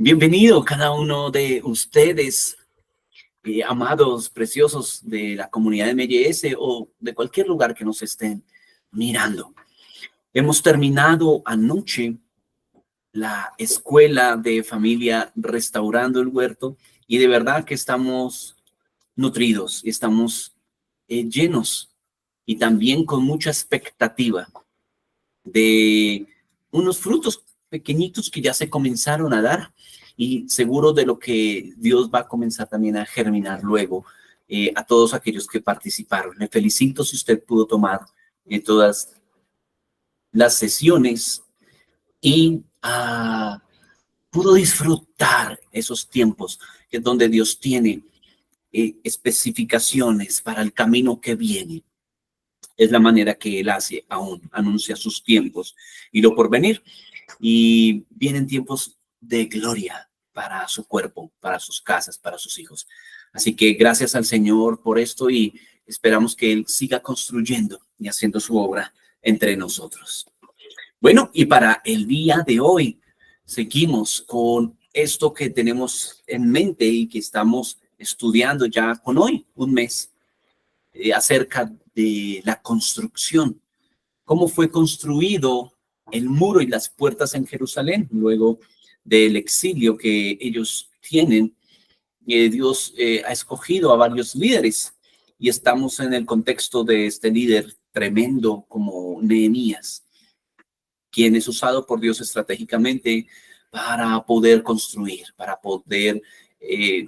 Bienvenido cada uno de ustedes, amados, preciosos de la comunidad de MLS o de cualquier lugar que nos estén mirando. Hemos terminado anoche la escuela de familia Restaurando el Huerto y de verdad que estamos nutridos, estamos llenos y también con mucha expectativa de unos frutos pequeñitos que ya se comenzaron a dar y seguro de lo que Dios va a comenzar también a germinar luego a todos aquellos que participaron. Le felicito si usted pudo tomar todas las sesiones y pudo disfrutar esos tiempos que donde Dios tiene especificaciones para el camino que viene. Es la manera que Él hace aún, anuncia sus tiempos y lo por venir. Y vienen tiempos de gloria para su cuerpo, para sus casas, para sus hijos. Así que gracias al Señor por esto y esperamos que Él siga construyendo y haciendo su obra entre nosotros. Bueno, y para el día de hoy seguimos con esto que tenemos en mente y que estamos estudiando ya con hoy, un mes, acerca de la construcción. Cómo fue construido el muro y las puertas en Jerusalén luego del exilio que ellos tienen. Dios ha escogido a varios líderes y estamos en el contexto de este líder tremendo como Nehemías, quien es usado por Dios estratégicamente para poder construir, para poder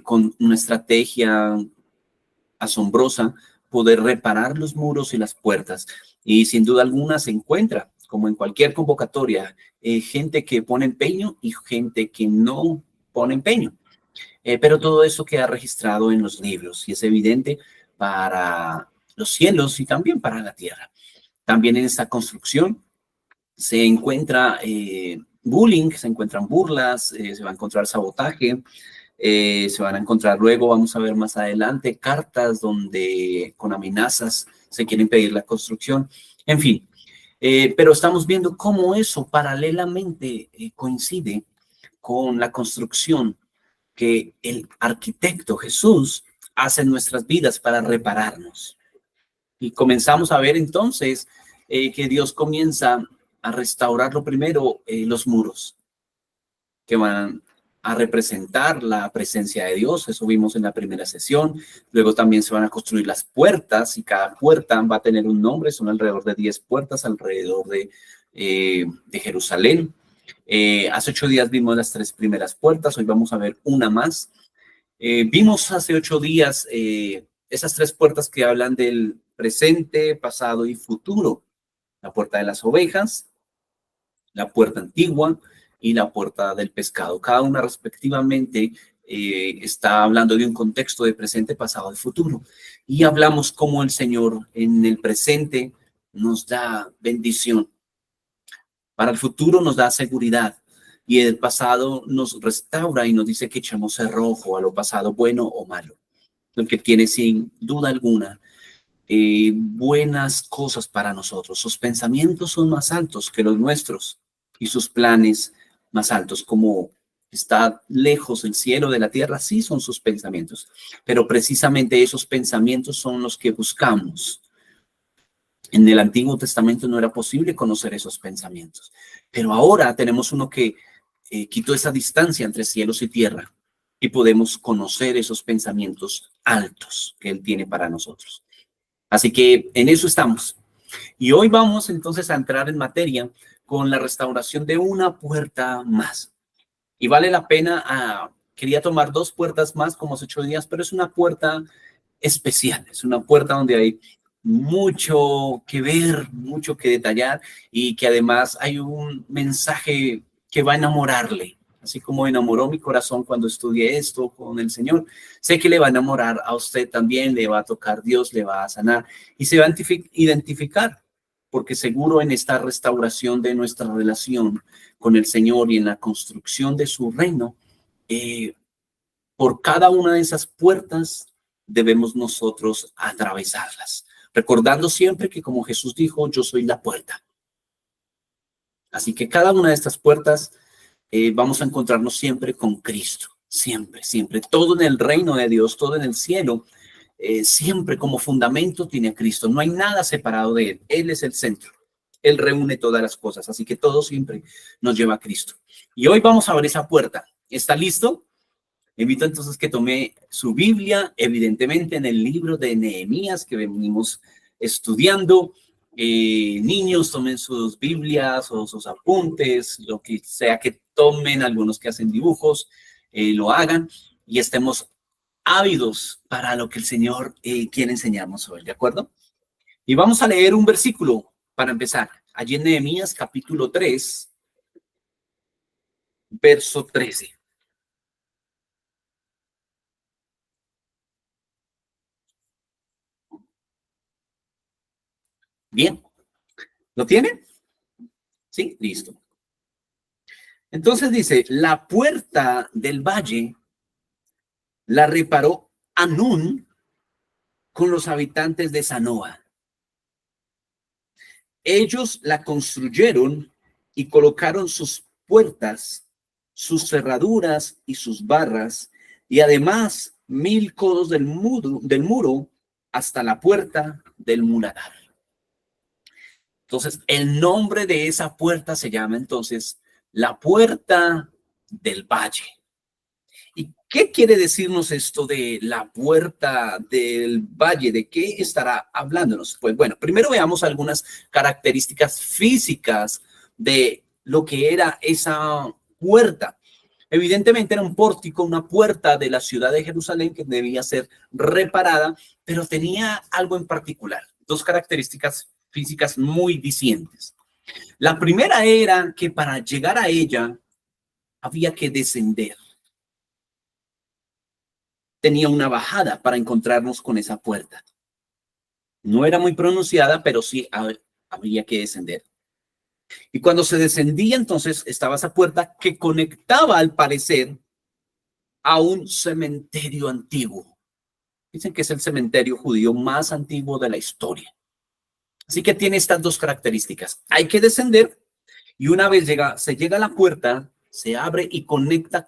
con una estrategia asombrosa poder reparar los muros y las puertas. Y sin duda alguna se encuentra, como en cualquier convocatoria, gente que pone empeño y gente que no pone empeño. Pero todo eso queda registrado en los libros y es evidente para los cielos y también para la tierra. También en esta construcción se encuentra bullying, se encuentran burlas, se va a encontrar sabotaje, se van a encontrar luego, vamos a ver más adelante, cartas donde con amenazas se quiere impedir la construcción, en fin. Pero estamos viendo cómo eso paralelamente coincide con la construcción que el arquitecto Jesús hace en nuestras vidas para repararnos. Y comenzamos a ver entonces que Dios comienza a restaurar lo primero los muros, que van a representar la presencia de Dios. Eso vimos en la primera sesión. Luego también se van a construir las puertas y cada puerta va a tener un nombre. Son alrededor de 10 puertas alrededor de Jerusalén. Hace 8 días vimos las 3 primeras puertas. Hoy vamos a ver una más. Vimos hace 8 días esas 3 puertas que hablan del presente, pasado y futuro. La puerta de las ovejas, la puerta antigua y la puerta del pescado. Cada una respectivamente está hablando de un contexto de presente, pasado y futuro. Y hablamos cómo el Señor en el presente nos da bendición. Para el futuro nos da seguridad. Y el pasado nos restaura y nos dice que echemos cerrojo a lo pasado, bueno o malo. El que tiene sin duda alguna buenas cosas para nosotros. Sus pensamientos son más altos que los nuestros y sus planes más altos. Como está lejos el cielo de la tierra, sí son sus pensamientos, pero precisamente esos pensamientos son los que buscamos. En el Antiguo Testamento no era posible conocer esos pensamientos, pero ahora tenemos uno que quitó esa distancia entre cielos y tierra y podemos conocer esos pensamientos altos que Él tiene para nosotros. Así que en eso estamos. Y hoy vamos entonces a entrar en materia con la restauración de una puerta más. Y vale la pena, quería tomar 2 puertas más como hace 8 días, pero es una puerta especial. Es una puerta donde hay mucho que ver, mucho que detallar y que además hay un mensaje que va a enamorarle. Así como enamoró mi corazón cuando estudié esto con el Señor, sé que le va a enamorar a usted también, le va a tocar Dios, le va a sanar y se va a identificar, porque seguro en esta restauración de nuestra relación con el Señor y en la construcción de su reino, por cada una de esas puertas debemos nosotros atravesarlas, recordando siempre que como Jesús dijo, yo soy la puerta. Así que cada una de estas puertas vamos a encontrarnos siempre con Cristo. Siempre, siempre. Todo en el reino de Dios, todo en el cielo, siempre como fundamento tiene a Cristo. No hay nada separado de Él. Él es el centro. Él reúne todas las cosas. Así que todo siempre nos lleva a Cristo. Y hoy vamos a ver esa puerta. ¿Está listo? Invito entonces que tome su Biblia, evidentemente en el libro de Nehemías que venimos estudiando. Niños, tomen sus Biblias o sus apuntes, lo que sea que tomen, algunos que hacen dibujos, lo hagan y estemos ávidos para lo que el Señor quiere enseñarnos hoy, ¿de acuerdo? Y vamos a leer un versículo para empezar. Allí en Nehemías capítulo 3, verso 13. Bien, ¿lo tienen? Sí, listo. Entonces dice, la puerta del valle la reparó Anún con los habitantes de Zanoa. Ellos la construyeron y colocaron sus puertas, sus cerraduras y sus barras, y además 1000 codos del muro hasta la puerta del muladar. Entonces, el nombre de esa puerta se llama entonces la puerta del valle. ¿Y qué quiere decirnos esto de la puerta del valle? ¿De qué estará hablándonos? Pues bueno, primero veamos algunas características físicas de lo que era esa puerta. Evidentemente era un pórtico, una puerta de la ciudad de Jerusalén que debía ser reparada, pero tenía algo en particular, dos características físicas muy dicientes. La primera era que para llegar a ella había que descender. Tenía una bajada para encontrarnos con esa puerta. No era muy pronunciada, pero sí había que descender. Y cuando se descendía, entonces estaba esa puerta que conectaba, al parecer, a un cementerio antiguo. Dicen que es el cementerio judío más antiguo de la historia. Así que tiene estas dos características. Hay que descender y una vez se llega a la puerta, se abre y conecta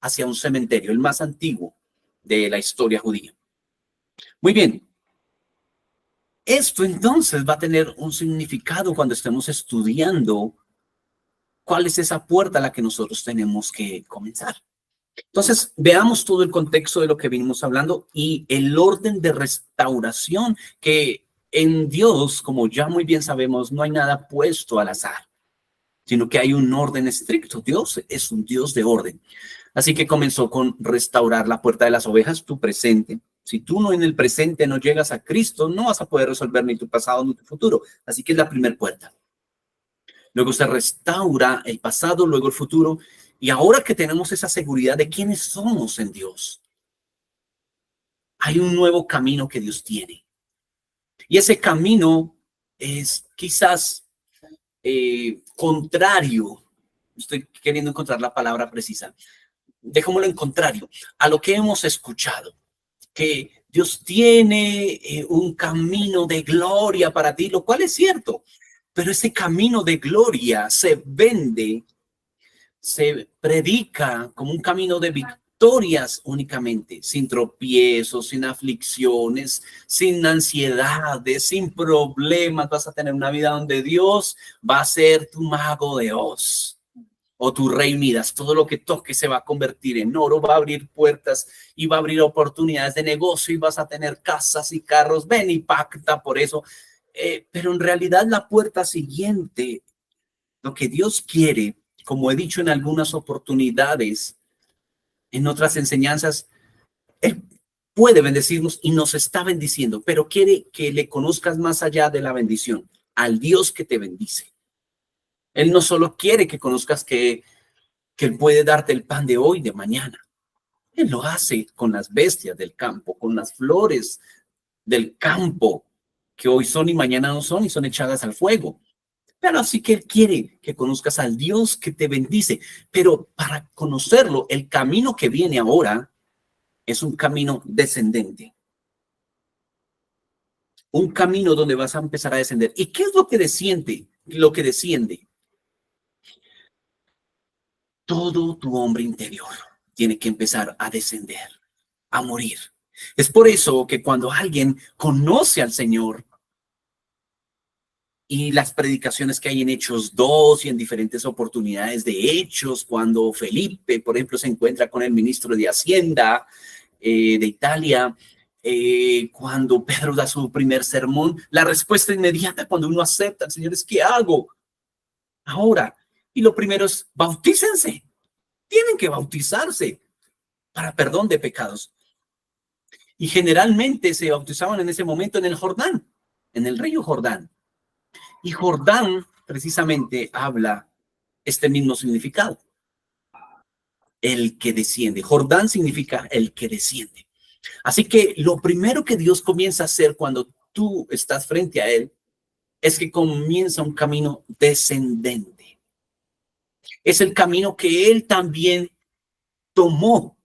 hacia un cementerio, el más antiguo de la historia judía. Muy bien. Esto entonces va a tener un significado cuando estemos estudiando cuál es esa puerta a la que nosotros tenemos que comenzar. Entonces, veamos todo el contexto de lo que venimos hablando y el orden de restauración que en Dios, como ya muy bien sabemos, no hay nada puesto al azar, sino que hay un orden estricto. Dios es un Dios de orden. Así que comenzó con restaurar la puerta de las ovejas, tu presente. Si tú no en el presente no llegas a Cristo, no vas a poder resolver ni tu pasado ni tu futuro. Así que es la primera puerta. Luego se restaura el pasado, luego el futuro. Y ahora que tenemos esa seguridad de quiénes somos en Dios, hay un nuevo camino que Dios tiene. Y ese camino es quizás contrario. Estoy queriendo encontrar la palabra precisa. Dejémoslo en contrario a lo que hemos escuchado, que Dios tiene un camino de gloria para ti, lo cual es cierto, pero ese camino de gloria se vende, se predica como un camino de victorias únicamente, sin tropiezos, sin aflicciones, sin ansiedades, sin problemas. Vas a tener una vida donde Dios va a ser tu mago de Oz o tu rey Midas. Todo lo que toque se va a convertir en oro, va a abrir puertas y va a abrir oportunidades de negocio y vas a tener casas y carros. Ven y pacta por eso. Pero en realidad la puerta siguiente, lo que Dios quiere, como he dicho en algunas oportunidades, en otras enseñanzas, Él puede bendecirnos y nos está bendiciendo, pero quiere que le conozcas más allá de la bendición, al Dios que te bendice. Él no solo quiere que conozcas que Él puede darte el pan de hoy, de mañana. Él lo hace con las bestias del campo, con las flores del campo, que hoy son y mañana no son y son echadas al fuego. Pero así que Él quiere que conozcas al Dios que te bendice. Pero para conocerlo, el camino que viene ahora es un camino descendente. Un camino donde vas a empezar a descender. ¿Y qué es lo que desciende? Lo que desciende. todo tu hombre interior tiene que empezar a descender, a morir. Es por eso que cuando alguien conoce al Señor, y las predicaciones que hay en Hechos 2 y en diferentes oportunidades de Hechos, cuando Felipe, por ejemplo, se encuentra con el ministro de Hacienda de Italia, cuando Pedro da su primer sermón, la respuesta inmediata cuando uno acepta al Señor es: ¿qué hago ahora? Y lo primero es: bautícense. Tienen que bautizarse para perdón de pecados. Y generalmente se bautizaban en ese momento en el Jordán, en el río Jordán. Y Jordán precisamente habla este mismo significado: el que desciende. Jordán significa el que desciende. Así que lo primero que Dios comienza a hacer cuando tú estás frente a Él es que comienza un camino descendente. Es el camino que Él también tomó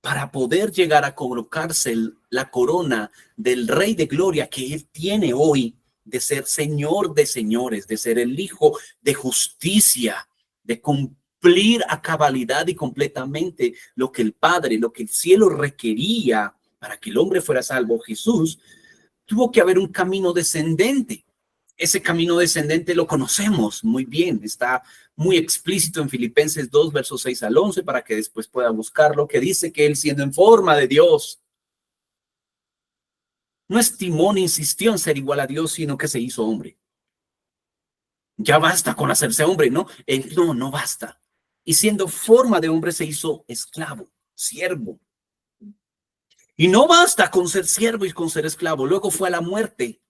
para poder llegar a colocarse la corona del Rey de Gloria que Él tiene hoy, de ser Señor de señores, de ser el Hijo de justicia, de cumplir a cabalidad y completamente lo que el Padre, lo que el cielo requería para que el hombre fuera salvo. Jesús tuvo que haber un camino descendente. Ese camino descendente lo conocemos muy bien, está muy explícito en Filipenses 2, versos 6 al 11, para que después pueda buscarlo, que dice que Él, siendo en forma de Dios, no estimó ni insistió en ser igual a Dios, sino que se hizo hombre. Ya basta con hacerse hombre, ¿no? No basta. Y siendo forma de hombre se hizo esclavo, siervo. Y no basta con ser siervo y con ser esclavo. Luego fue a la muerte,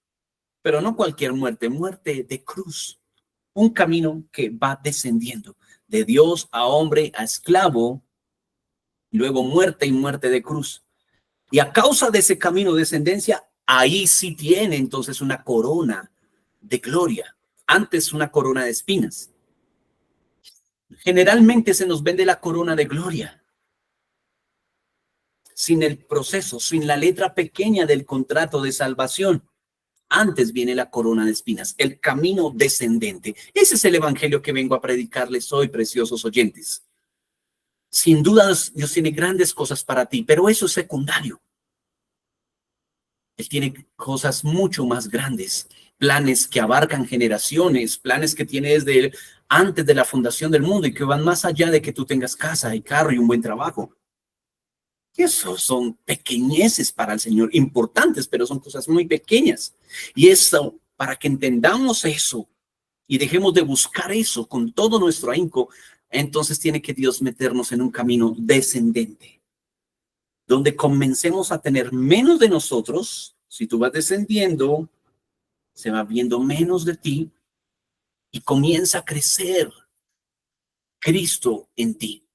pero no cualquier muerte, muerte de cruz. Un camino que va descendiendo de Dios a hombre, a esclavo, y luego muerte y muerte de cruz. Y a causa de ese camino de descendencia, ahí sí tiene entonces una corona de gloria. Antes una corona de espinas. Generalmente se nos vende la corona de gloria sin el proceso, sin la letra pequeña del contrato de salvación. Antes viene la corona de espinas, el camino descendente. Ese es el evangelio que vengo a predicarles hoy, preciosos oyentes. Sin duda, Dios tiene grandes cosas para ti, pero eso es secundario. Él tiene cosas mucho más grandes, planes que abarcan generaciones, planes que tiene desde antes de la fundación del mundo y que van más allá de que tú tengas casa y carro y un buen trabajo. Eso son pequeñeces para el Señor, importantes, pero son cosas muy pequeñas. Y eso, para que entendamos eso y dejemos de buscar eso con todo nuestro ahínco, entonces tiene que Dios meternos en un camino descendente, donde comencemos a tener menos de nosotros. Si tú vas descendiendo, se va viendo menos de ti y comienza a crecer Cristo en ti.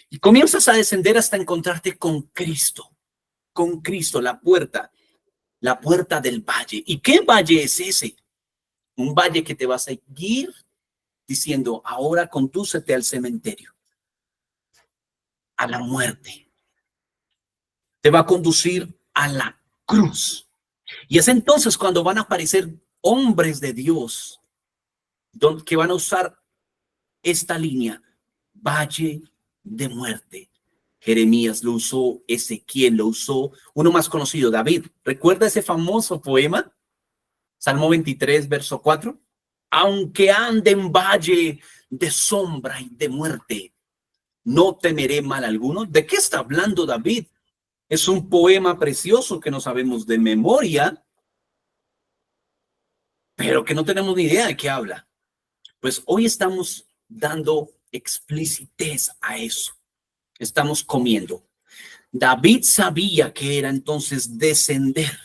Y comienzas a descender hasta encontrarte con Cristo, la puerta del valle. ¿Y qué valle es ese? Un valle que te va a seguir diciendo: ahora condúcete al cementerio, a la muerte. Te va a conducir a la cruz. Y es entonces cuando van a aparecer hombres de Dios que van a usar esta línea: valle de muerte. Jeremías lo usó, Ezequiel lo usó, uno más conocido, David. ¿Recuerda ese famoso poema? Salmo 23, verso 4. Aunque ande en valle de sombra y de muerte, no temeré mal alguno. ¿De qué está hablando David? Es un poema precioso que no sabemos de memoria, pero que no tenemos ni idea de qué habla. Pues hoy estamos dando explicitez a eso. Estamos comiendo. David sabía que era entonces descender,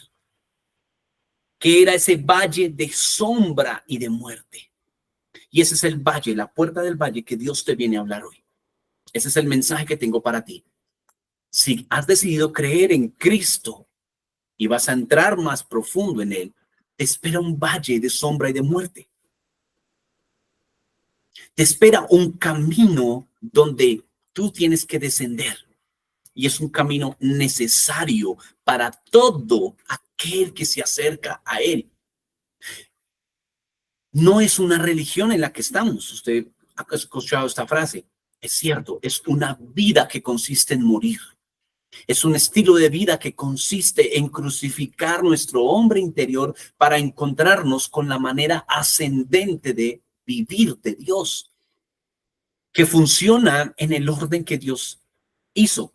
que era ese valle de sombra y de muerte. Y ese es el valle, la puerta del valle que Dios te viene a hablar hoy. Ese es el mensaje que tengo para ti. Si has decidido creer en Cristo y vas a entrar más profundo en Él, te espera un valle de sombra y de muerte. Te espera un camino donde tú tienes que descender. Y es un camino necesario para todo aquel que se acerca a Él. No es una religión en la que estamos. Usted ha escuchado esta frase: Es cierto, es una vida que consiste en morir. Es un estilo de vida que consiste en crucificar nuestro hombre interior para encontrarnos con la manera ascendente de vivir de Dios, que funciona en el orden que Dios hizo.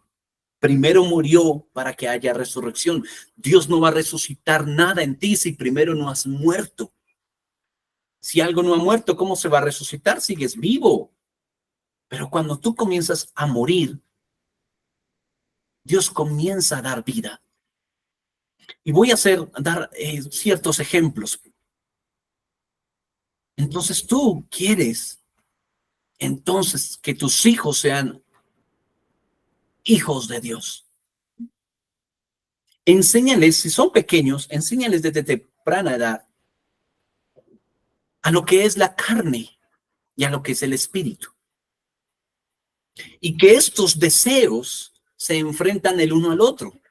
Primero murió para que haya resurrección. Dios no va a resucitar nada en ti si primero no has muerto. Si algo no ha muerto, ¿cómo se va a resucitar? Sigues vivo. Pero cuando tú comienzas a morir, Dios comienza a dar vida. Y voy a dar ciertos ejemplos. Entonces tú quieres entonces que tus hijos sean hijos de Dios. Enséñales, si son pequeños, enséñales desde temprana edad a lo que es la carne y a lo que es el espíritu. Y que estos deseos se enfrentan el uno al otro.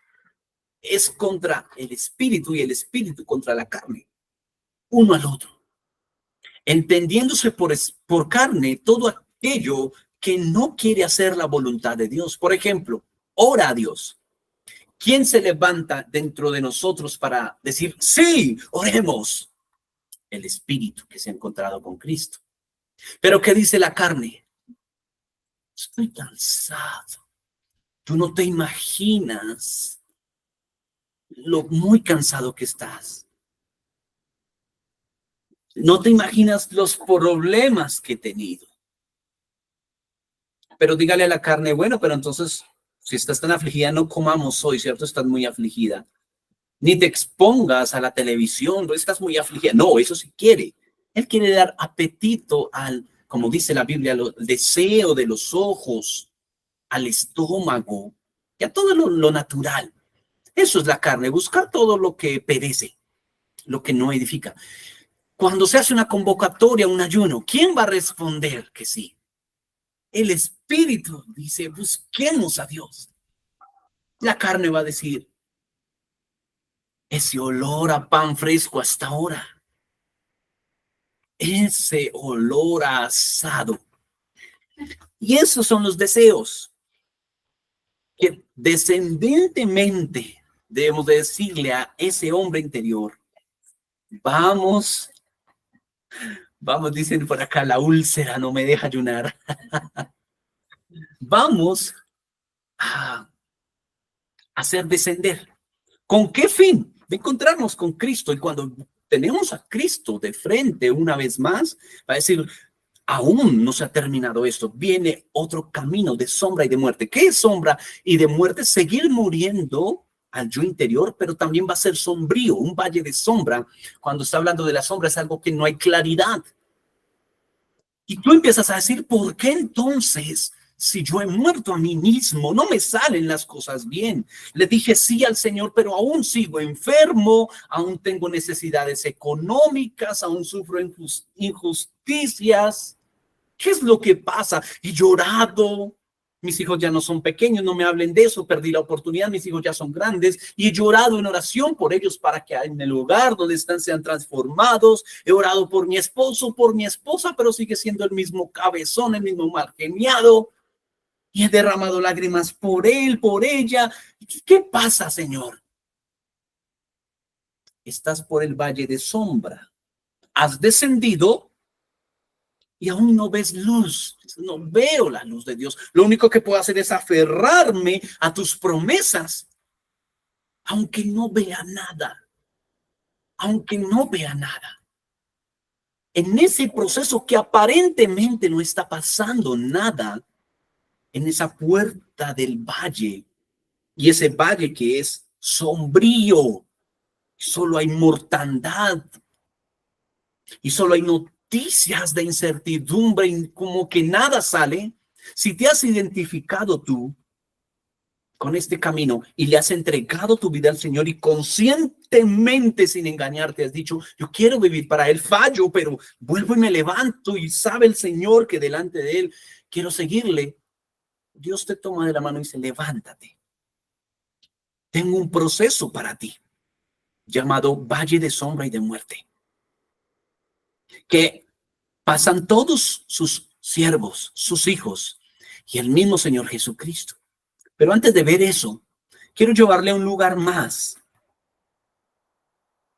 Es contra el espíritu y el espíritu contra la carne, uno al otro. Entendiéndose por carne todo aquello que no quiere hacer la voluntad de Dios. Por ejemplo, ora a Dios. ¿Quién se levanta dentro de nosotros para decir, sí, oremos? El espíritu que se ha encontrado con Cristo. Pero ¿qué dice la carne? Estoy cansado. Tú no te imaginas lo muy cansado que estás. No te imaginas los problemas que he tenido. Pero dígale a la carne, bueno, pero entonces, si estás tan afligida, no comamos hoy, ¿cierto? Estás muy afligida. Ni te expongas a la televisión, no estás muy afligida. No, eso sí quiere. Él quiere dar apetito al, como dice la Biblia, al deseo de los ojos, al estómago, y a todo lo natural. Eso es la carne, buscar todo lo que perece, lo que no edifica. Cuando se hace una convocatoria, un ayuno, ¿quién va a responder que sí? El espíritu dice, busquemos a Dios. La carne va a decir, ese olor a pan fresco hasta ahora, ese olor a asado. Y esos son los deseos que descendentemente debemos de decirle a ese hombre interior, vamos, dicen por acá, la úlcera no me deja ayunar. Vamos a hacer descender. ¿Con qué fin? De encontrarnos con Cristo. Y cuando tenemos a Cristo de frente una vez más, va a decir, aún no se ha terminado esto. Viene otro camino de sombra y de muerte. ¿Qué es sombra y de muerte? Seguir muriendo al yo interior, pero también va a ser sombrío, un valle de sombra. Cuando está hablando de la sombra es algo que no hay claridad. Y tú empiezas a decir, ¿por qué entonces, si yo he muerto a mí mismo, no me salen las cosas bien? Le dije sí al Señor, pero aún sigo enfermo, aún tengo necesidades económicas, aún sufro injusticias. ¿Qué es lo que pasa? Y llorado. Mis hijos ya no son pequeños, no me hablen de eso, perdí la oportunidad, mis hijos ya son grandes y he llorado en oración por ellos para que en el lugar donde están sean transformados. He orado por mi esposo, por mi esposa, pero sigue siendo el mismo cabezón, el mismo mal geniado. Y he derramado lágrimas por él, por ella. ¿Qué pasa, Señor? Estás por el valle de sombra. Has descendido y aún no ves luz, no veo la luz de Dios. Lo único que puedo hacer es aferrarme a tus promesas, aunque no vea nada, aunque no vea nada. En ese proceso que aparentemente no está pasando nada, en esa puerta del valle, y ese valle que es sombrío, solo hay mortandad, y solo hay noticias de incertidumbre, como que nada sale. Si te has identificado tú con este camino y le has entregado tu vida al Señor y conscientemente, sin engañarte, has dicho, yo quiero vivir para Él, fallo, pero vuelvo y me levanto y sabe el Señor que delante de Él quiero seguirle. Dios te toma de la mano y dice, levántate. Tengo un proceso para ti llamado Valle de Sombra y de Muerte, que pasan todos sus siervos, sus hijos, y el mismo Señor Jesucristo. Pero antes de ver eso, quiero llevarle a un lugar más,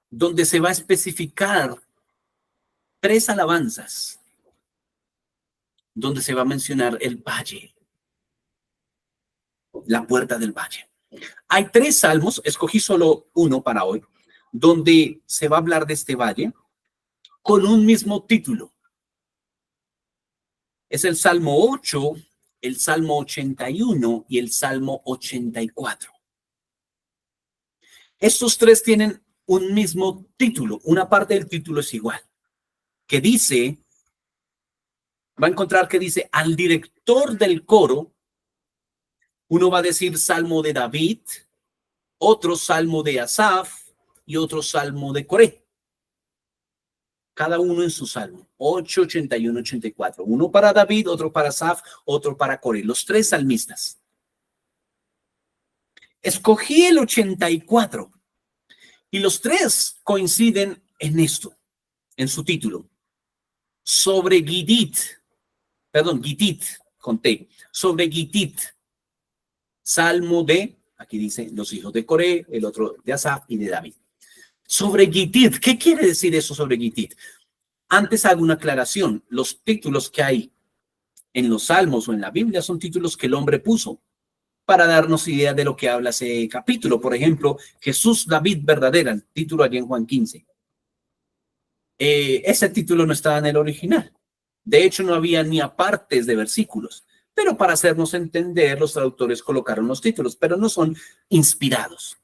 donde se va a especificar 3 alabanzas, donde se va a mencionar el valle, la puerta del valle. Hay 3 salmos, escogí solo uno para hoy, donde se va a hablar de este valle con un mismo título. Es el Salmo 8, el Salmo 81 y el Salmo 84. Estos 3 tienen un mismo título, una parte del título es igual, que dice, va a encontrar que dice, al director del coro, uno va a decir Salmo de David, otro Salmo de Asaf y otro Salmo de Coré. Cada uno en su salmo, 8, 81, 84. Uno para David, otro para Asaf, otro para Coré. Los 3 salmistas. Escogí el 84 y los 3 coinciden en esto, en su título. Sobre Gitit, con T, sobre Gitit, salmo de, aquí dice, los hijos de Coré, el otro de Asaf y de David. Sobre Gitit, ¿qué quiere decir eso sobre Gitit? Antes hago una aclaración. Los títulos que hay en los salmos o en la Biblia son títulos que el hombre puso para darnos idea de lo que habla ese capítulo. Por ejemplo, Jesús David verdadera, el título allí en Juan 15. Ese título no estaba en el original. De hecho, no había ni apartes de versículos. Pero para hacernos entender, los traductores colocaron los títulos, pero no son inspirados.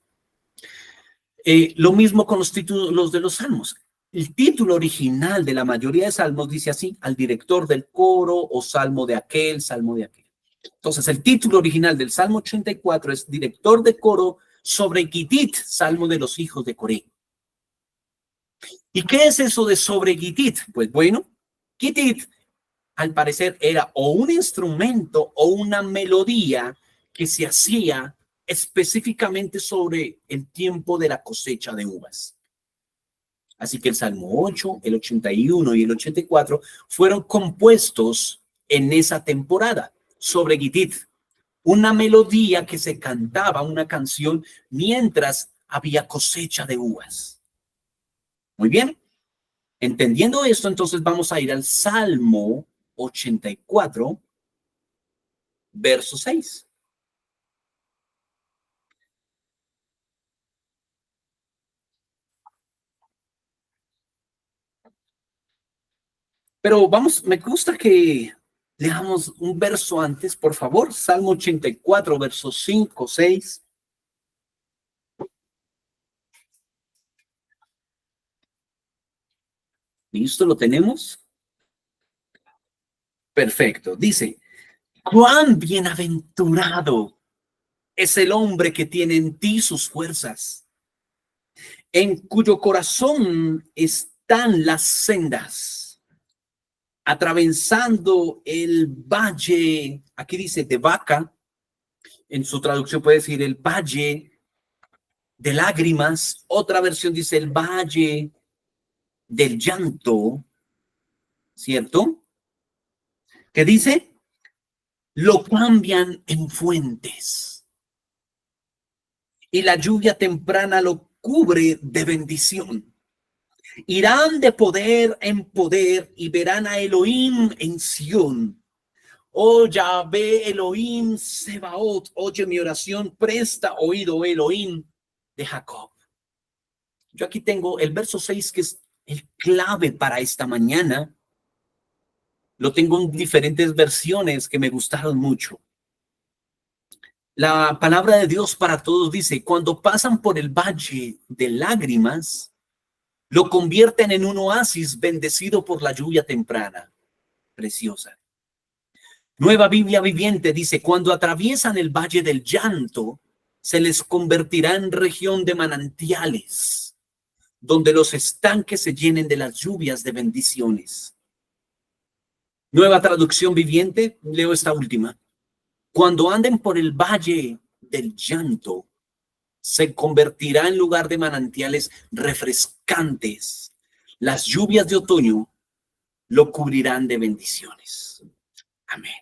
Lo mismo con los títulos de los salmos. El título original de la mayoría de salmos dice así, al director del coro o salmo de aquel, salmo de aquel. Entonces, el título original del Salmo 84 es director de coro sobre Gitit, salmo de los hijos de Coré. ¿Y qué es eso de sobre Gitit? Pues bueno, Gitit al parecer era o un instrumento o una melodía que se hacía específicamente sobre el tiempo de la cosecha de uvas. Así que el Salmo 8, el 81 y el 84 fueron compuestos en esa temporada sobre Gitit, una melodía que se cantaba, una canción, mientras había cosecha de uvas. Muy bien, entendiendo esto, entonces vamos a ir al Salmo 84, verso 6. Pero vamos, me gusta que leamos un verso antes, por favor. Salmo 84, versos 5, 6. ¿Listo? ¿Lo tenemos? Perfecto. Dice, cuán bienaventurado es el hombre que tiene en ti sus fuerzas, en cuyo corazón están las sendas, atravesando el valle, aquí dice de Baca, en su traducción puede decir el valle de lágrimas, otra versión dice el valle del llanto, ¿cierto? ¿Qué dice? Lo cambian en fuentes y la lluvia temprana lo cubre de bendición. Irán de poder en poder y verán a Elohim en Sión. Oh Yahvé Elohim Sebaot, oye mi oración, presta oído Elohim de Jacob. Yo aquí tengo el verso 6 que es el clave para esta mañana. Lo tengo en diferentes versiones que me gustaron mucho. La palabra de Dios para todos dice, cuando pasan por el valle de lágrimas, lo convierten en un oasis bendecido por la lluvia temprana. Preciosa. Nueva Biblia Viviente dice, cuando atraviesan el valle del llanto, se les convertirá en región de manantiales, donde los estanques se llenen de las lluvias de bendiciones. Nueva Traducción Viviente, leo esta última. Cuando anden por el valle del llanto, se convertirá en lugar de manantiales refrescantes. Las lluvias de otoño lo cubrirán de bendiciones. Amén.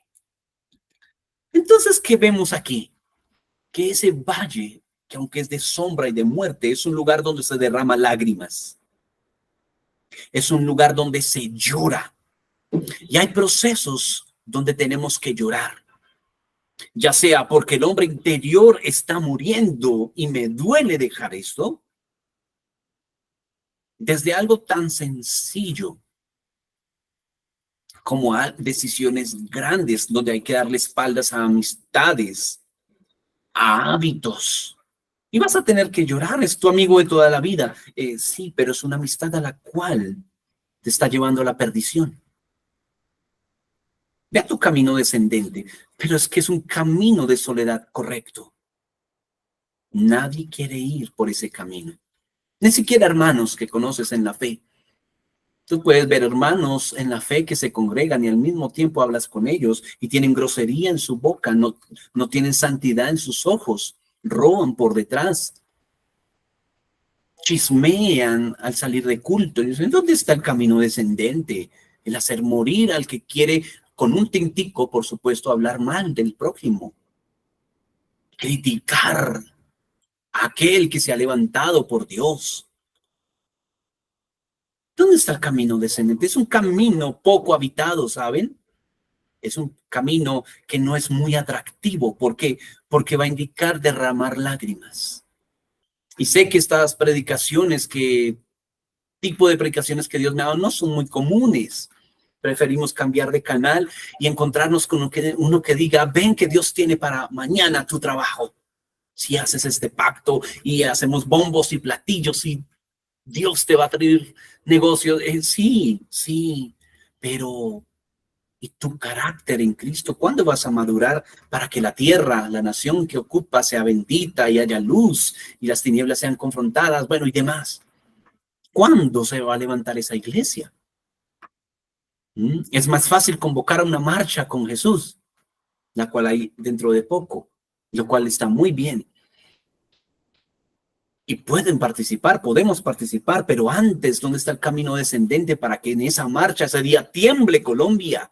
Entonces, ¿qué vemos aquí? Que ese valle, que aunque es de sombra y de muerte, es un lugar donde se derrama lágrimas. Es un lugar donde se llora. Y hay procesos donde tenemos que llorar. Ya sea porque el hombre interior está muriendo y me duele dejar esto, desde algo tan sencillo como a decisiones grandes donde hay que darle espaldas a amistades, a hábitos. Y vas a tener que llorar, es tu amigo de toda la vida. Sí, pero es una amistad a la cual te está llevando a la perdición. Ve a tu camino descendente, pero es que es un camino de soledad correcto. Nadie quiere ir por ese camino. Ni siquiera hermanos que conoces en la fe. Tú puedes ver hermanos en la fe que se congregan y al mismo tiempo hablas con ellos y tienen grosería en su boca, no tienen santidad en sus ojos, roban por detrás, chismean al salir de culto. Y dicen, ¿dónde está el camino descendente? El hacer morir al que quiere, con un tintico, por supuesto, hablar mal del prójimo, criticar a aquel que se ha levantado por Dios. ¿Dónde está el camino descendente? Es un camino poco habitado, ¿saben? Es un camino que no es muy atractivo. ¿Por qué? Porque va a indicar derramar lágrimas. Y sé que estas predicaciones, tipo de predicaciones que Dios me ha dado, no son muy comunes. Preferimos cambiar de canal y encontrarnos con uno que diga, ven que Dios tiene para mañana tu trabajo. Si haces este pacto y hacemos bombos y platillos y Dios te va a traer negocios. Sí, pero ¿y tu carácter en Cristo? ¿Cuándo vas a madurar para que la tierra, la nación que ocupa, sea bendita y haya luz y las tinieblas sean confrontadas? Bueno, y demás. ¿Cuándo se va a levantar esa iglesia? Es más fácil convocar a una marcha con Jesús, la cual hay dentro de poco, lo cual está muy bien. Y pueden participar, podemos participar, pero antes, ¿dónde está el camino descendente para que en esa marcha ese día tiemble Colombia?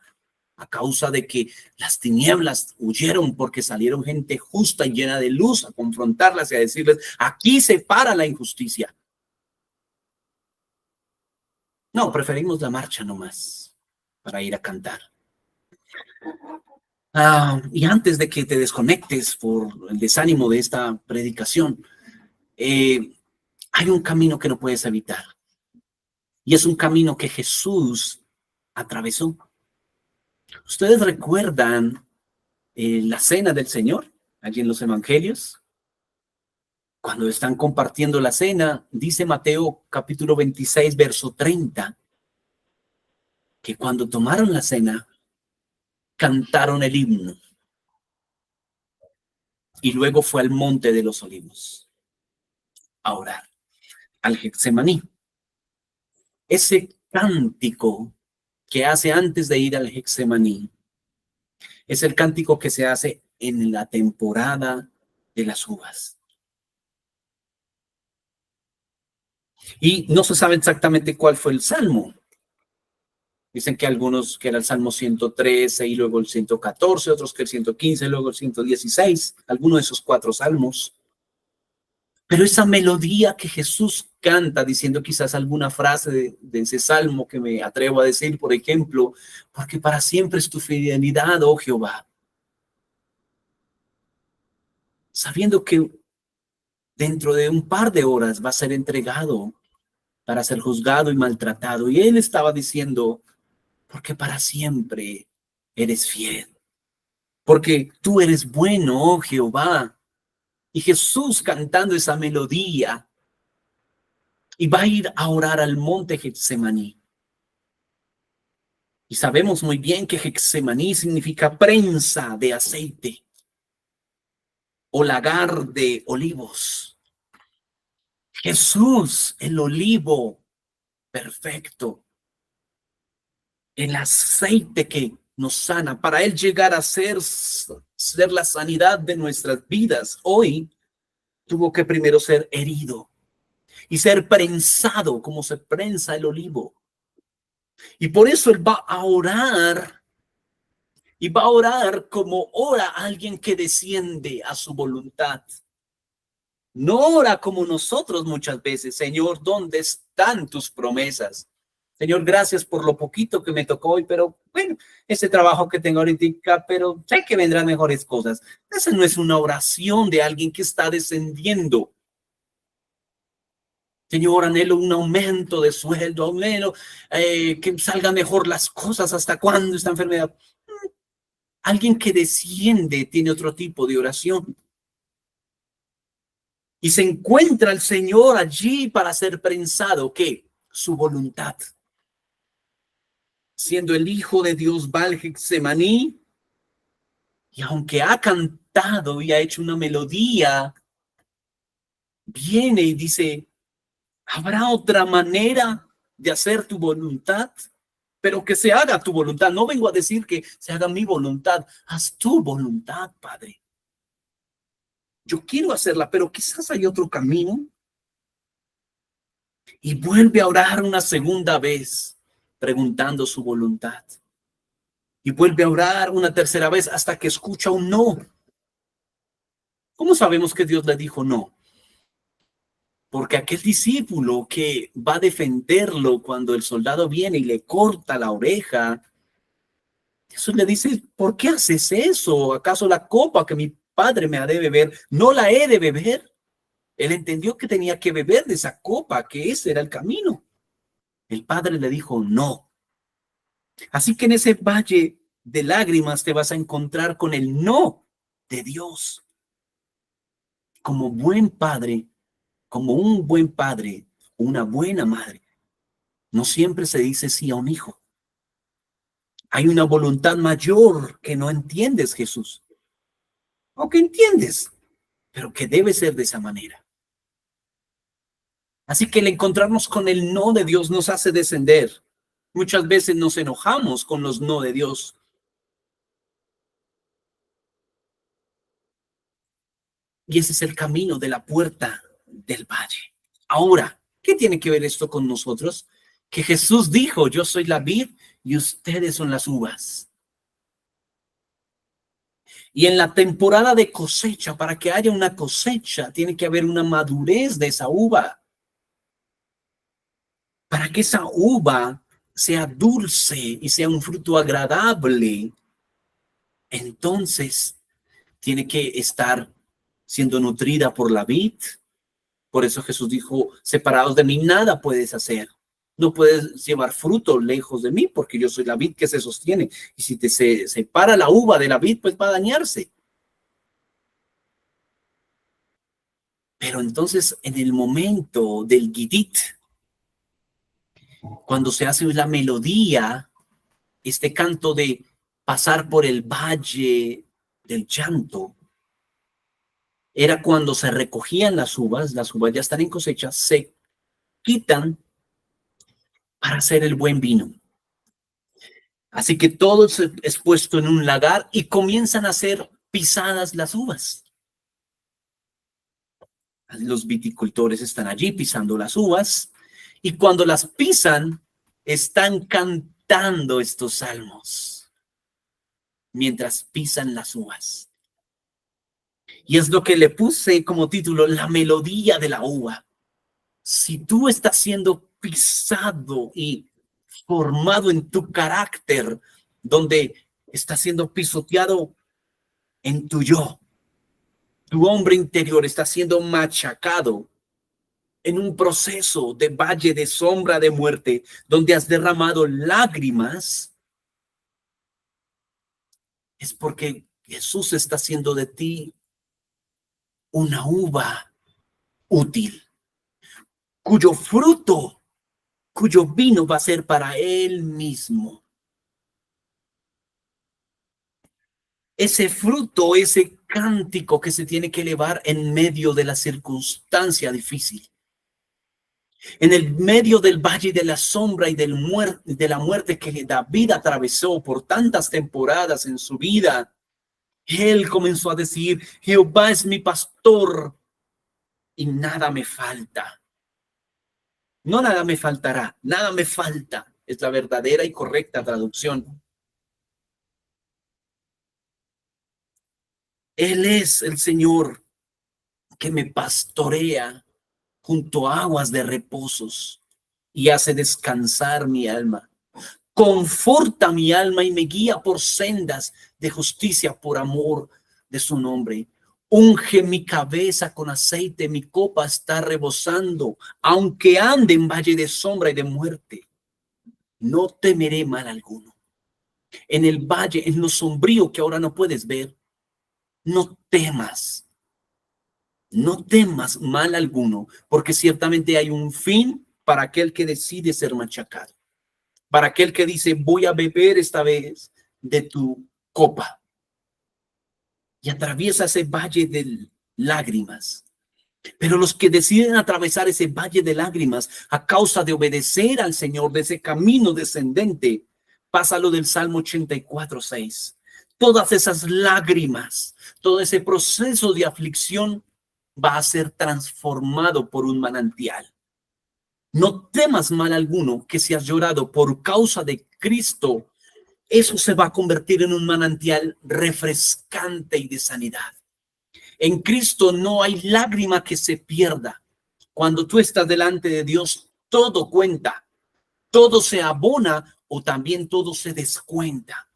A causa de que las tinieblas huyeron porque salieron gente justa y llena de luz a confrontarlas y a decirles, aquí se para la injusticia. No, preferimos la marcha nomás para ir a cantar. Y antes de que te desconectes por el desánimo de esta predicación, hay un camino que no puedes evitar. Y es un camino que Jesús atravesó. ¿Ustedes recuerdan la cena del Señor allí en los evangelios? Cuando están compartiendo la cena, dice Mateo capítulo 26, verso 30, que cuando tomaron la cena, cantaron el himno y luego fue al monte de los olivos a orar, al Getsemaní. Ese cántico que hace antes de ir al Getsemaní es el cántico que se hace en la temporada de las uvas. Y no se sabe exactamente cuál fue el salmo. Dicen que algunos que era el Salmo 113 y luego el 114, otros que el 115, luego el 116, alguno de esos 4 salmos. Pero esa melodía que Jesús canta, diciendo quizás alguna frase de ese salmo que me atrevo a decir, por ejemplo, porque para siempre es tu fidelidad, oh Jehová. Sabiendo que dentro de un par de horas va a ser entregado para ser juzgado y maltratado. Y él estaba diciendo, porque para siempre eres fiel. Porque tú eres bueno, oh Jehová. Y Jesús cantando esa melodía y va a ir a orar al monte Getsemaní. Y sabemos muy bien que Getsemaní significa prensa de aceite o lagar de olivos. Jesús, el olivo perfecto, el aceite que nos sana, para él llegar a ser la sanidad de nuestras vidas. Hoy tuvo que primero ser herido y ser prensado como se prensa el olivo. Y por eso él va a orar Y va a orar como ora alguien que desciende a su voluntad. No ora como nosotros muchas veces. Señor, ¿dónde están tus promesas? Señor, gracias por lo poquito que me tocó hoy, pero bueno, ese trabajo que tengo ahorita, pero sé que vendrán mejores cosas. Esa no es una oración de alguien que está descendiendo. Señor, anhelo un aumento de sueldo, anhelo que salgan mejor las cosas. ¿Hasta cuándo esta enfermedad? Alguien que desciende tiene otro tipo de oración. Y se encuentra el Señor allí para ser prensado, ¿qué? Su voluntad. Siendo el Hijo de Dios, va al Getsemaní, y aunque ha cantado y ha hecho una melodía, viene y dice, ¿habrá otra manera de hacer tu voluntad? Pero que se haga tu voluntad. No vengo a decir que se haga mi voluntad. Haz tu voluntad, Padre. Yo quiero hacerla, pero quizás hay otro camino. Y vuelve a orar una segunda vez, preguntando su voluntad. Y vuelve a orar una tercera vez hasta que escucha un no. ¿Cómo sabemos que Dios le dijo no? Porque aquel discípulo que va a defenderlo cuando el soldado viene y le corta la oreja, Jesús le dice, ¿por qué haces eso? ¿Acaso la copa que mi padre me ha de beber, no la he de beber? Él entendió que tenía que beber de esa copa, que ese era el camino. El padre le dijo, no. Así que en ese valle de lágrimas te vas a encontrar con el no de Dios. Como buen padre, como un buen padre, una buena madre, no siempre se dice sí a un hijo. Hay una voluntad mayor que no entiendes, Jesús. O que entiendes, pero que debe ser de esa manera. Así que el encontrarnos con el no de Dios nos hace descender. Muchas veces nos enojamos con los no de Dios. Y ese es el camino de la puerta del valle. Ahora, ¿qué tiene que ver esto con nosotros? Que Jesús dijo, yo soy la vid y ustedes son las uvas. Y en la temporada de cosecha, para que haya una cosecha, tiene que haber una madurez de esa uva. Para que esa uva sea dulce y sea un fruto agradable, entonces tiene que estar siendo nutrida por la vid. Por eso Jesús dijo, separados de mí nada puedes hacer. No puedes llevar fruto lejos de mí porque yo soy la vid que se sostiene. Y si se separa la uva de la vid, pues va a dañarse. Pero entonces en el momento del Gidit, cuando se hace la melodía, este canto de pasar por el valle del llanto, era cuando se recogían las uvas ya están en cosecha, se quitan para hacer el buen vino. Así que todo es puesto en un lagar y comienzan a ser pisadas las uvas. Los viticultores están allí pisando las uvas y cuando las pisan, están cantando estos salmos mientras pisan las uvas. Y es lo que le puse como título, la melodía de la uva. Si tú estás siendo pisado y formado en tu carácter, donde estás siendo pisoteado en tu yo, tu hombre interior está siendo machacado en un proceso de valle de sombra de muerte, donde has derramado lágrimas, es porque Jesús está haciendo de ti una uva útil, cuyo fruto, cuyo vino va a ser para él mismo. Ese fruto, ese cántico que se tiene que elevar en medio de la circunstancia difícil. En el medio del valle de la sombra y de la muerte que David atravesó por tantas temporadas en su vida, él comenzó a decir, Jehová es mi pastor y nada me falta. No nada me faltará, nada me falta. Es la verdadera y correcta traducción. Él es el Señor que me pastorea junto a aguas de reposos y hace descansar mi alma. Conforta mi alma y me guía por sendas de justicia por amor de su nombre. Unge mi cabeza con aceite, mi copa está rebosando. Aunque ande en valle de sombra y de muerte, no temeré mal alguno. En el valle, en lo sombrío que ahora no puedes ver, no temas. No temas mal alguno, porque ciertamente hay un fin para aquel que decide ser machacado, para aquel que dice, voy a beber esta vez de tu copa, y atraviesa ese valle de lágrimas. Pero los que deciden atravesar ese valle de lágrimas a causa de obedecer al Señor, de ese camino descendente, pasa lo del Salmo 84:6. Todas esas lágrimas, todo ese proceso de aflicción va a ser transformado por un manantial. No temas mal alguno, que si has llorado por causa de Cristo, eso se va a convertir en un manantial refrescante y de sanidad. En Cristo no hay lágrima que se pierda. Cuando tú estás delante de Dios, todo cuenta, todo se abona o también todo se descuenta.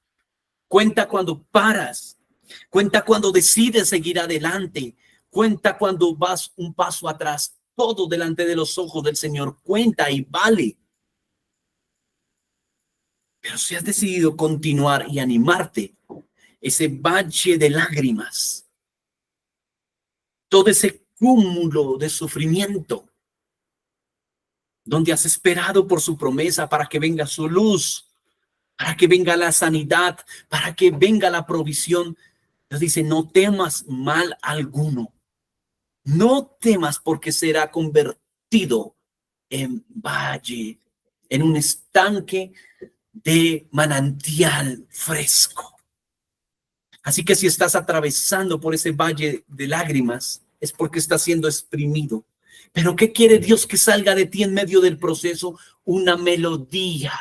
Cuenta cuando paras, cuenta cuando decides seguir adelante, cuenta cuando vas un paso atrás. Todo delante de los ojos del Señor cuenta y vale. Pero si has decidido continuar y animarte, ese valle de lágrimas, todo ese cúmulo de sufrimiento, donde has esperado por su promesa para que venga su luz, para que venga la sanidad, para que venga la provisión, Dios dice, no temas mal alguno. No temas, porque será convertido en valle, en un estanque de manantial fresco. Así que si estás atravesando por ese valle de lágrimas, es porque estás siendo exprimido. Pero ¿qué quiere Dios que salga de ti en medio del proceso? Una melodía.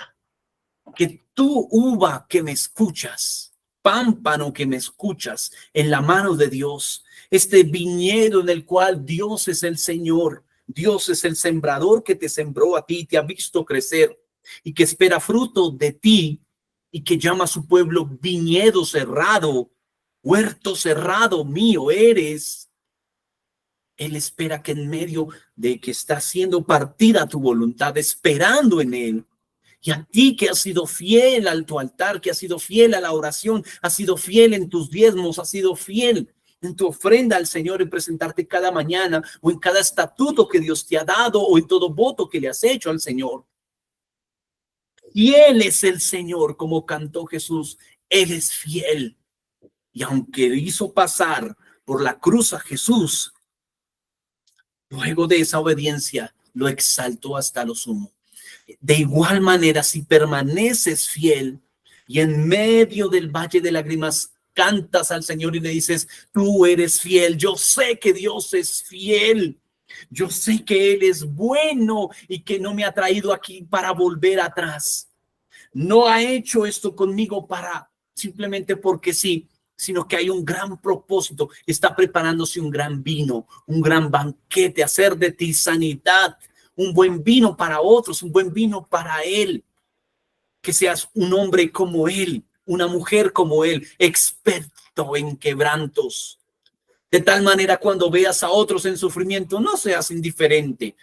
Que tú, uva que me escuchas, pámpano que me escuchas, en la mano de Dios, este viñedo en el cual Dios es el Señor, Dios es el sembrador que te sembró a ti, te ha visto crecer y que espera fruto de ti y que llama a su pueblo viñedo cerrado, huerto cerrado mío eres. Él espera que en medio de que está siendo partida tu voluntad, esperando en Él, y a ti que has sido fiel al tu altar, que has sido fiel a la oración, has sido fiel en tus diezmos, has sido fiel en tu ofrenda al Señor, en presentarte cada mañana o en cada estatuto que Dios te ha dado o en todo voto que le has hecho al Señor. Y Él es el Señor, como cantó Jesús, Él es fiel. Y aunque hizo pasar por la cruz a Jesús, luego de esa obediencia lo exaltó hasta lo sumo. De igual manera, si permaneces fiel y en medio del valle de lágrimas cantas al Señor y le dices, tú eres fiel, yo sé que Dios es fiel, yo sé que Él es bueno y que no me ha traído aquí para volver atrás. No ha hecho esto conmigo para simplemente porque sí, sino que hay un gran propósito. Está preparándose un gran vino, un gran banquete, hacer de ti sanidad, un buen vino para otros, un buen vino para Él. Que seas un hombre como Él, una mujer como Él, experto en quebrantos. De tal manera, cuando veas a otros en sufrimiento, no seas indiferente,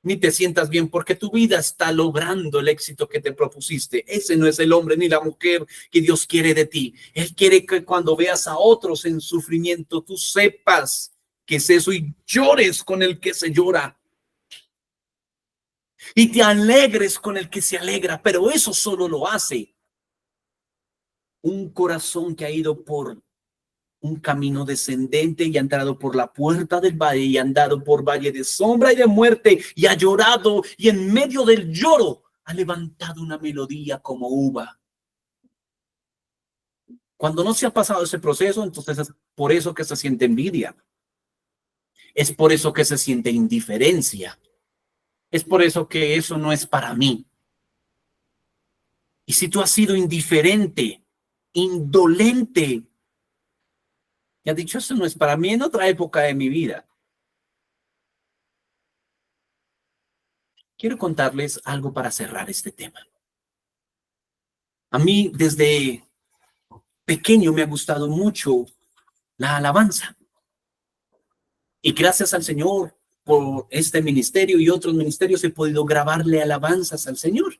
ni te sientas bien, porque tu vida está logrando el éxito que te propusiste. Ese no es el hombre ni la mujer que Dios quiere de ti. Él quiere que cuando veas a otros en sufrimiento, tú sepas que es eso y llores con el que se llora. Y te alegres con el que se alegra, pero eso solo lo hace un corazón que ha ido por un camino descendente y ha entrado por la puerta del valle y ha andado por valle de sombra y de muerte y ha llorado y en medio del lloro ha levantado una melodía como uva. Cuando no se ha pasado ese proceso, entonces es por eso que se siente envidia. Es por eso que se siente indiferencia. Es por eso que eso no es para mí. Y si tú has sido indiferente, indolente, Y has dicho, eso no es para mí en otra época de mi vida. Quiero contarles algo para cerrar este tema. A mí desde pequeño me ha gustado mucho la alabanza. Y gracias al Señor por este ministerio y otros ministerios he podido grabarle alabanzas al Señor.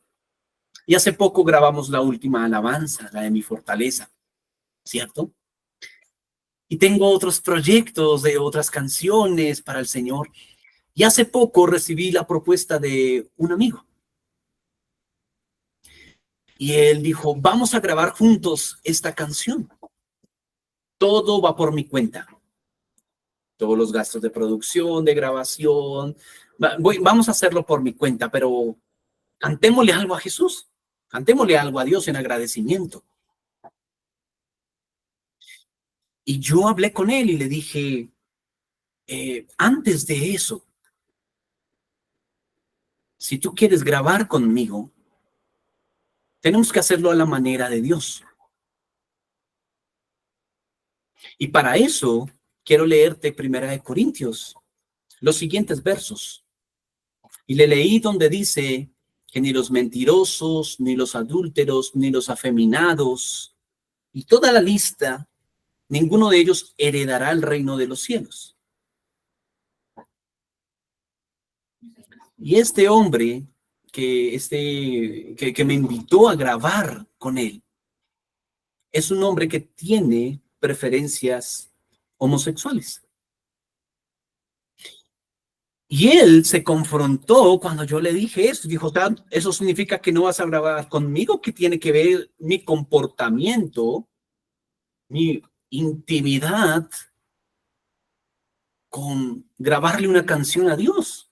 Y hace poco grabamos la última alabanza, la de mi fortaleza, ¿cierto? Y tengo otros proyectos de otras canciones para el Señor. Y hace poco recibí la propuesta de un amigo. Y él dijo, vamos a grabar juntos esta canción. Todo va por mi cuenta. Todos los gastos de producción, de grabación. Vamos a hacerlo por mi cuenta, pero cantémosle algo a Jesús. Cantémosle algo a Dios en agradecimiento. Y yo hablé con él y le dije, antes de eso, si tú quieres grabar conmigo, tenemos que hacerlo a la manera de Dios. Y para eso quiero leerte Primera de Corintios, los siguientes versos. Y le leí donde dice que ni los mentirosos, ni los adúlteros, ni los afeminados, y toda la lista, ninguno de ellos heredará el reino de los cielos. Y este hombre que me invitó a grabar con él, es un hombre que tiene preferencias homosexuales. Y él se confrontó cuando yo le dije eso. Dijo, ¿eso significa que no vas a grabar conmigo? ¿Qué tiene que ver mi comportamiento, mi intimidad con grabarle una canción a Dios?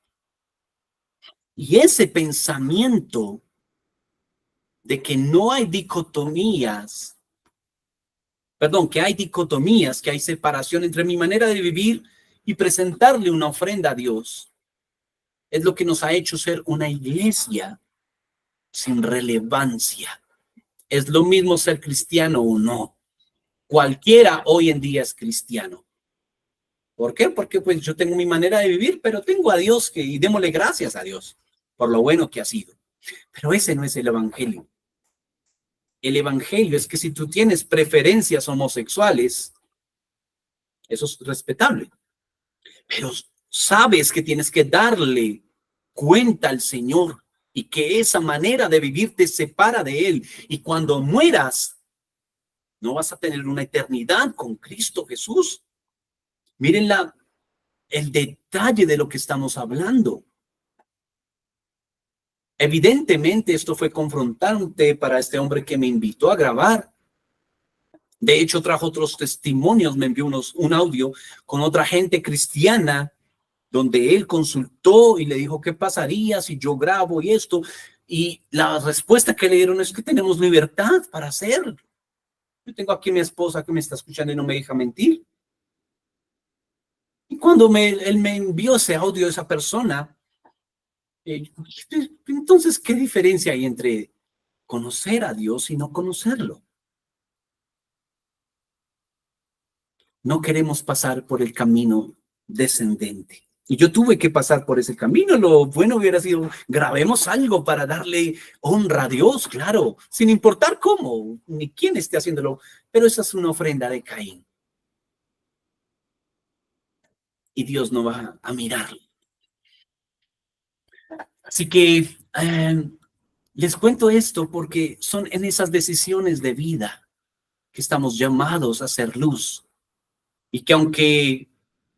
Y ese pensamiento de que no hay dicotomías, perdón, que hay dicotomías, que hay separación entre mi manera de vivir y presentarle una ofrenda a Dios, es lo que nos ha hecho ser una iglesia sin relevancia. Es lo mismo ser cristiano o no. Cualquiera hoy en día es cristiano. ¿Por qué? Porque pues yo tengo mi manera de vivir, pero tengo a Dios y démosle gracias a Dios por lo bueno que ha sido. Pero ese no es el evangelio. El evangelio es que si tú tienes preferencias homosexuales, eso es respetable. Pero sabes que tienes que darle cuenta al Señor y que esa manera de vivir te separa de Él. Y cuando mueras, no vas a tener una eternidad con Cristo Jesús. Miren el detalle de lo que estamos hablando. Evidentemente esto fue confrontante para este hombre que me invitó a grabar. De hecho, trajo otros testimonios, me envió un audio con otra gente cristiana donde él consultó y le dijo, ¿qué pasaría si yo grabo y esto? Y la respuesta que le dieron es que tenemos libertad para hacerlo. Yo tengo aquí a mi esposa que me está escuchando y no me deja mentir. Y cuando él me envió ese audio de esa persona, entonces, ¿qué diferencia hay entre conocer a Dios y no conocerlo? No queremos pasar por el camino descendente. Y yo tuve que pasar por ese camino. Lo bueno hubiera sido, grabemos algo para darle honra a Dios, claro, sin importar cómo, ni quién esté haciéndolo. Pero esa es una ofrenda de Caín. Y Dios no va a mirarlo. Así que les cuento esto porque son en esas decisiones de vida que estamos llamados a hacer luz. Y que aunque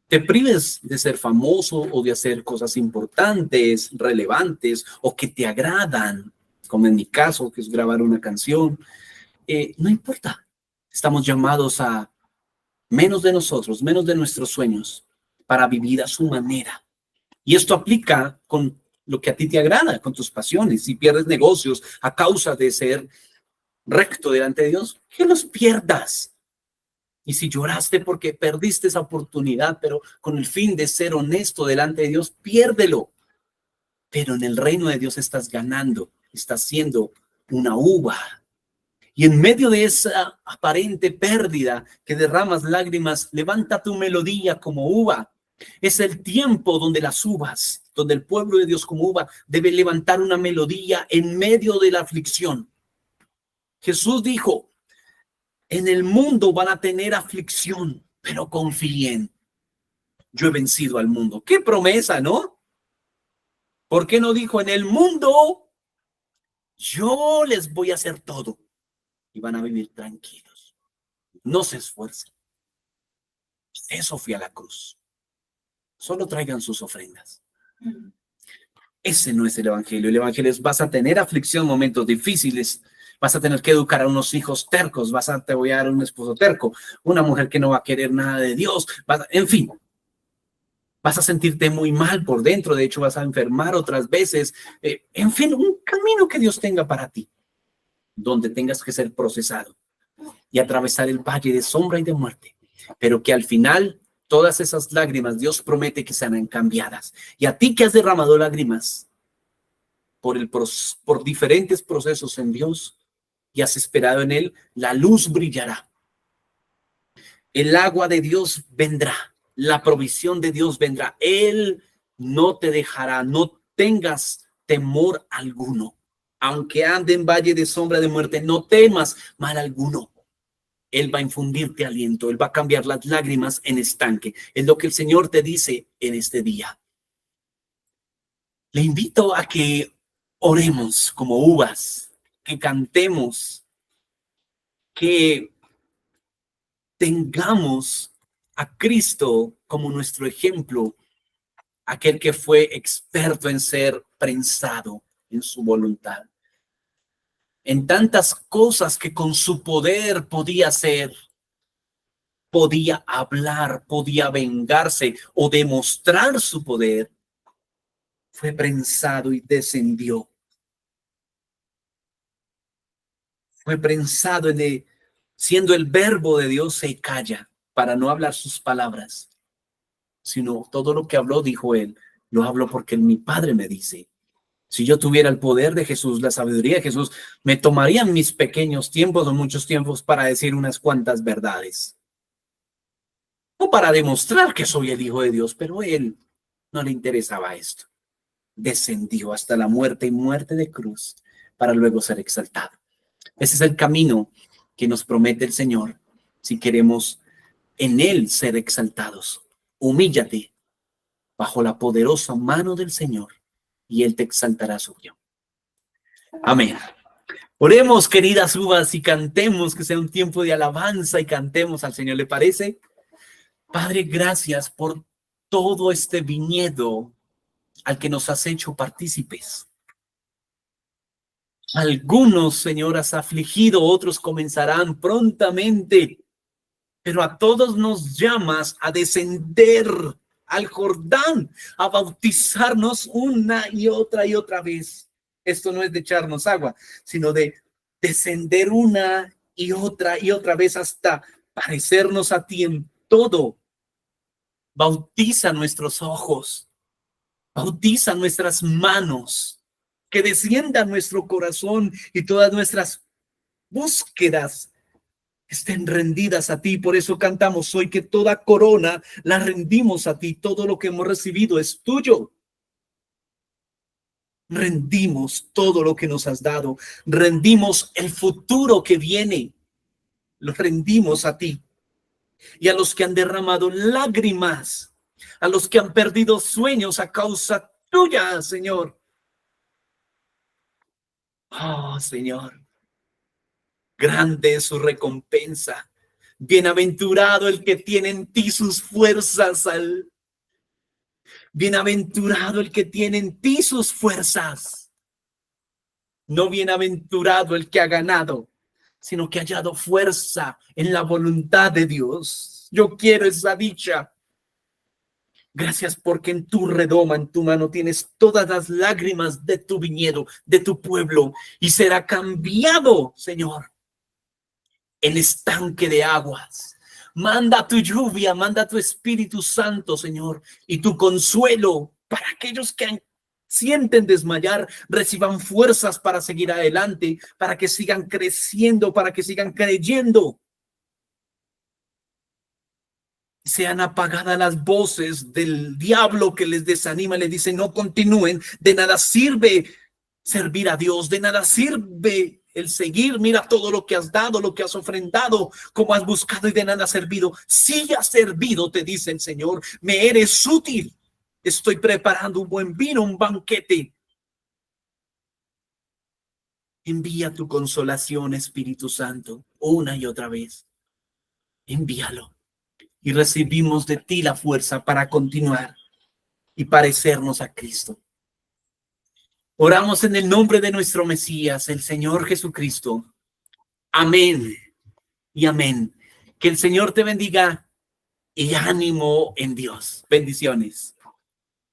te prives de ser famoso o de hacer cosas importantes, relevantes o que te agradan, como en mi caso, que es grabar una canción, no importa. Estamos llamados a menos de nosotros, menos de nuestros sueños, para vivir a su manera. Y esto aplica con lo que a ti te agrada, con tus pasiones. Si pierdes negocios a causa de ser recto delante de Dios, que los pierdas. Y si lloraste porque perdiste esa oportunidad, pero con el fin de ser honesto delante de Dios, piérdelo. Pero en el reino de Dios estás ganando, estás siendo una uva. Y en medio de esa aparente pérdida que derramas lágrimas, levanta tu melodía como uva. Es el tiempo donde las uvas, donde el pueblo de Dios como uva debe levantar una melodía en medio de la aflicción. Jesús dijo, en el mundo van a tener aflicción, pero confíen, yo he vencido al mundo. ¡Qué promesa!, ¿no? ¿Por qué no dijo, en el mundo yo les voy a hacer todo y van a vivir tranquilos? No se esfuercen. Eso fui a la cruz. Solo traigan sus ofrendas. Ese no es el evangelio. El evangelio es, vas a tener aflicción, momentos difíciles, vas a tener que educar a unos hijos tercos, te voy a dar un esposo terco, una mujer que no va a querer nada de Dios, en fin, vas a sentirte muy mal por dentro, de hecho vas a enfermar otras veces, en fin, un camino que Dios tenga para ti, donde tengas que ser procesado y atravesar el valle de sombra y de muerte, pero que al final todas esas lágrimas Dios promete que serán cambiadas. Y a ti que has derramado lágrimas por diferentes procesos en Dios y has esperado en Él, la luz brillará. El agua de Dios vendrá. La provisión de Dios vendrá. Él no te dejará. No tengas temor alguno. Aunque ande en valle de sombra de muerte, no temas mal alguno. Él va a infundirte aliento. Él va a cambiar las lágrimas en estanque. Es lo que el Señor te dice en este día. Le invito a que oremos como uvas, que cantemos, que tengamos a Cristo como nuestro ejemplo, aquel que fue experto en ser prensado en su voluntad, en tantas cosas que con su poder podía hacer, podía hablar, podía vengarse o demostrar su poder. Fue prensado y descendió. Fue prensado siendo el verbo de Dios, se calla para no hablar sus palabras, sino todo lo que habló, dijo él, lo hablo porque mi Padre me dice. Si yo tuviera el poder de Jesús, la sabiduría de Jesús, me tomarían mis pequeños tiempos o muchos tiempos para decir unas cuantas verdades. O para demostrar que soy el Hijo de Dios, pero él no le interesaba esto. Descendió hasta la muerte y muerte de cruz para luego ser exaltado. Ese es el camino que nos promete el Señor si queremos en Él ser exaltados. Humíllate bajo la poderosa mano del Señor y Él te exaltará sobre. Amén. Oremos, queridas uvas, y cantemos, que sea un tiempo de alabanza y cantemos al Señor. ¿Le parece? Padre, gracias por todo este viñedo al que nos has hecho partícipes. Algunos, Señor, has afligido, otros comenzarán prontamente, pero a todos nos llamas a descender al Jordán, a bautizarnos una y otra vez. Esto no es de echarnos agua, sino de descender una y otra vez hasta parecernos a ti en todo. Bautiza nuestros ojos, bautiza nuestras manos, que descienda nuestro corazón y todas nuestras búsquedas estén rendidas a ti. Por eso cantamos hoy que toda corona la rendimos a ti. Todo lo que hemos recibido es tuyo. Rendimos todo lo que nos has dado. Rendimos el futuro que viene. Lo rendimos a ti. Y a los que han derramado lágrimas, a los que han perdido sueños a causa tuya, Señor. Oh, Señor. Grande es su recompensa. Bienaventurado el que tiene en ti sus fuerzas. Bienaventurado el que tiene en ti sus fuerzas. No bienaventurado el que ha ganado, sino que ha hallado fuerza en la voluntad de Dios. Yo quiero esa dicha. Gracias porque en tu redoma, en tu mano, tienes todas las lágrimas de tu viñedo, de tu pueblo, y será cambiado, Señor, el estanque de aguas. Manda tu lluvia, manda tu Espíritu Santo, Señor, y tu consuelo para aquellos que han sienten desmayar, reciban fuerzas para seguir adelante, para que sigan creciendo, para que sigan creyendo. Sean apagadas las voces del diablo que les desanima, les dice no continúen, de nada sirve servir a Dios, de nada sirve el seguir, mira todo lo que has dado, lo que has ofrendado, cómo has buscado y de nada has servido. Sí has servido, te dice el Señor, me eres útil, estoy preparando un buen vino, un banquete. Envía tu consolación, Espíritu Santo, una y otra vez. Envíalo. Y recibimos de ti la fuerza para continuar y parecernos a Cristo. Oramos en el nombre de nuestro Mesías, el Señor Jesucristo. Amén y amén. Que el Señor te bendiga y ánimo en Dios. Bendiciones.